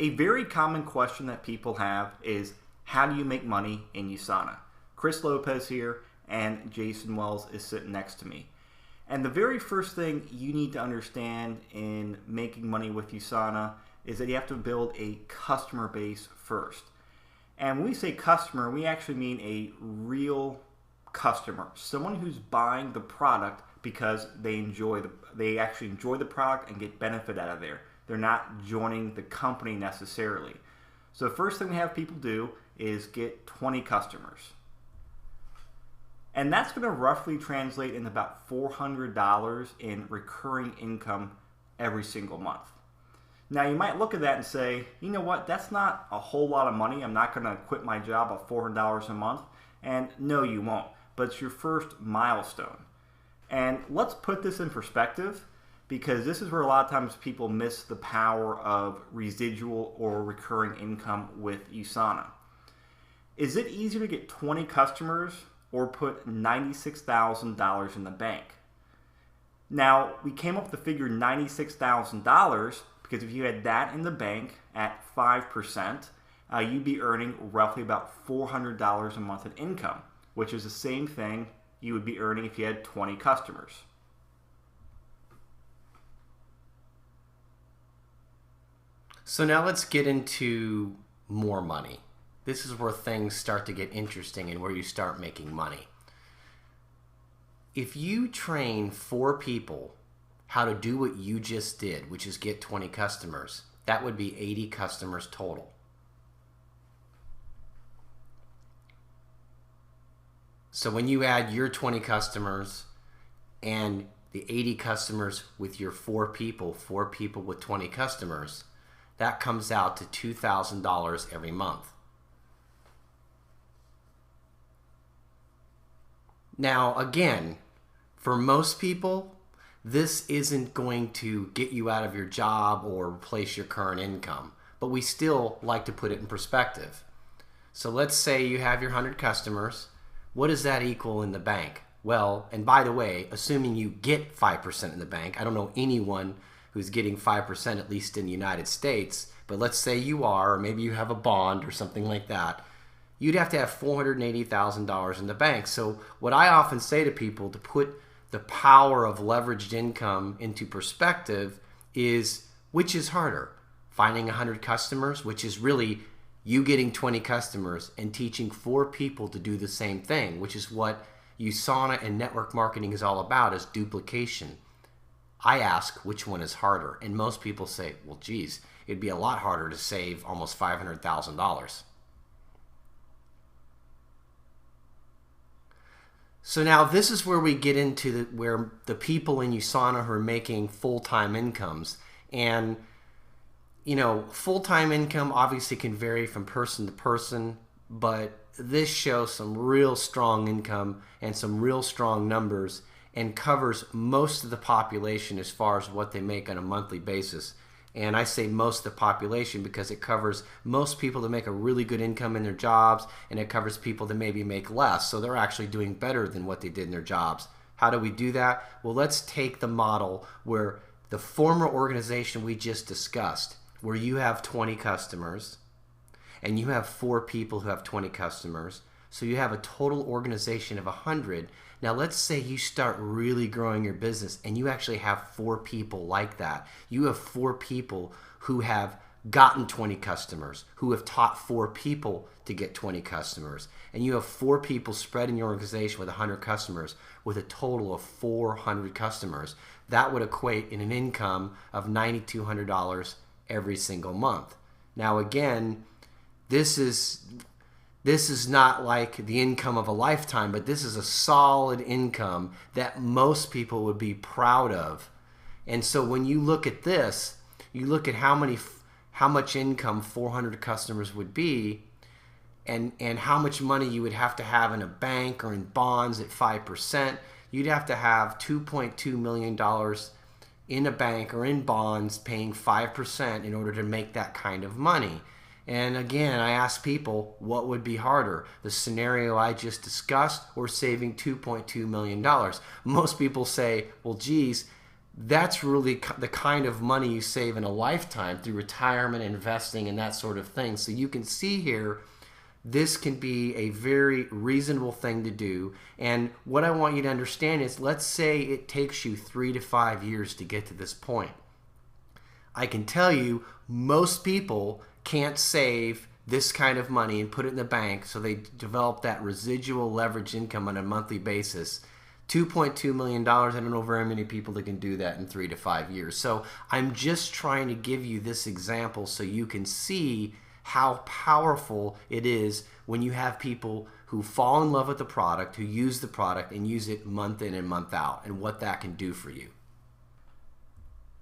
A very common question that people have is, how do you make money in USANA? Chris Lopez here, and Jason Wells is sitting next to me. And the very first thing you need to understand in making money with USANA is that you have to build a customer base first. And when we say customer, we actually mean a real customer, someone who's buying the product because they actually enjoy the product and get benefit out of there. They're not joining the company necessarily. So the first thing we have people do is get 20 customers. And that's going to roughly translate in about $400 in recurring income every single month. Now you might look at that and say, you know what, that's not a whole lot of money. I'm not going to quit my job at $400 a month. And no, you won't. But it's your first milestone. And let's put this in perspective, because this is where a lot of times people miss the power of residual or recurring income with USANA. Is it easier to get 20 customers or put $96,000 in the bank? Now, we came up with the figure $96,000 because if you had that in the bank at 5%, you'd be earning roughly about $400 a month in income, which is the same thing you would be earning if you had 20 customers. So now let's get into more money. This is where things start to get interesting and where you start making money. If you train 4 people how to do what you just did, which is get 20 customers, that would be 80 customers total. So when you add your 20 customers and the 80 customers with your 4 people with 20 customers, that comes out to $2,000 every month. Now, again, for most people, this isn't going to get you out of your job or replace your current income, but we still like to put it in perspective. So let's say you have your 100 customers. What does that equal in the bank? Well, and by the way, assuming you get 5% in the bank, I don't know anyone who's getting 5%, at least in the United States, but let's say you are, or maybe you have a bond or something like that, you'd have to have $480,000 in the bank. So what I often say to people to put the power of leveraged income into perspective is, which is harder? Finding 100 customers, which is really you getting 20 customers and teaching 4 people to do the same thing, which is what USANA and network marketing is all about, is duplication. I ask which one is harder, and most people say, well, geez, it'd be a lot harder to save almost $500,000. So now this is where we get into where the people in USANA who are making full-time incomes. And, you know, full-time income obviously can vary from person to person, but this shows some real strong income and some real strong numbers and covers most of the population as far as what they make on a monthly basis. And I say most of the population because it covers most people that make a really good income in their jobs, and it covers people that maybe make less. So they're actually doing better than what they did in their jobs. How do we do that? Well, let's take the model where the former organization we just discussed, where you have 20 customers and you have 4 people who have 20 customers. So you have a total organization of 100. Now let's say you start really growing your business and you actually have 4 people like that. You have 4 people who have gotten 20 customers, who have taught 4 people to get 20 customers. And you have 4 people spread in your organization with 100 customers with a total of 400 customers. That would equate in an income of $9,200 every single month. Now again, this is not like the income of a lifetime, but this is a solid income that most people would be proud of. And so when you look at this, you look at how much income 400 customers would be, and how much money you would have to have in a bank or in bonds at 5%. You'd have to have $2.2 million in a bank or in bonds paying 5% in order to make that kind of money. And again, I ask people, what would be harder? The scenario I just discussed or saving $2.2 million? Most people say, well, geez, that's really the kind of money you save in a lifetime through retirement, investing, and that sort of thing. So you can see here, this can be a very reasonable thing to do. And what I want you to understand is, let's say it takes you 3 to 5 years to get to this point. I can tell you most people can't save this kind of money and put it in the bank, so they develop that residual leverage income on a monthly basis. $2.2 million, I don't know very many people that can do that in 3 to 5 years. So I'm just trying to give you this example so you can see how powerful it is when you have people who fall in love with the product, who use the product and use it month in and month out, and what that can do for you.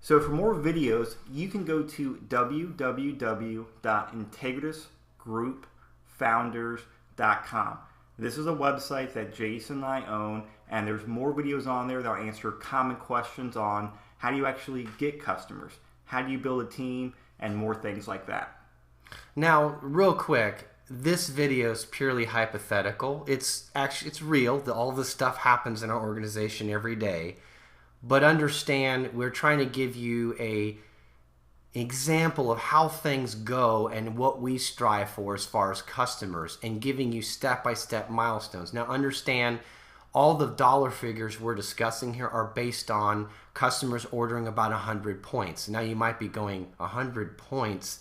So for more videos, you can go to www.integrisgroupfounders.com. This is a website that Jason and I own, and there's more videos on there that'll answer common questions on how do you actually get customers, how do you build a team, and more things like that. Now, real quick, this video is purely hypothetical. It's real. All this stuff happens in our organization every day. But understand, we're trying to give you an example of how things go and what we strive for as far as customers, and giving you step-by-step milestones. Now understand, all the dollar figures we're discussing here are based on customers ordering about 100 points. Now you might be going, 100 points?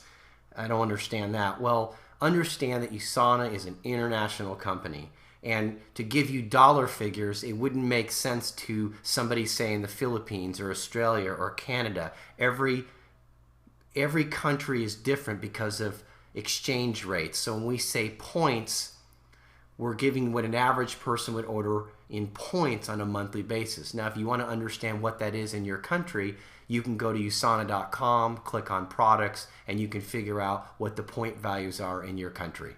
I don't understand that. Well, understand that USANA is an international company. And to give you dollar figures, it wouldn't make sense to somebody, say, in the Philippines or Australia or Canada. Every country is different because of exchange rates. So when we say points, we're giving what an average person would order in points on a monthly basis. Now, if you want to understand what that is in your country, you can go to usana.com, click on products, and you can figure out what the point values are in your country.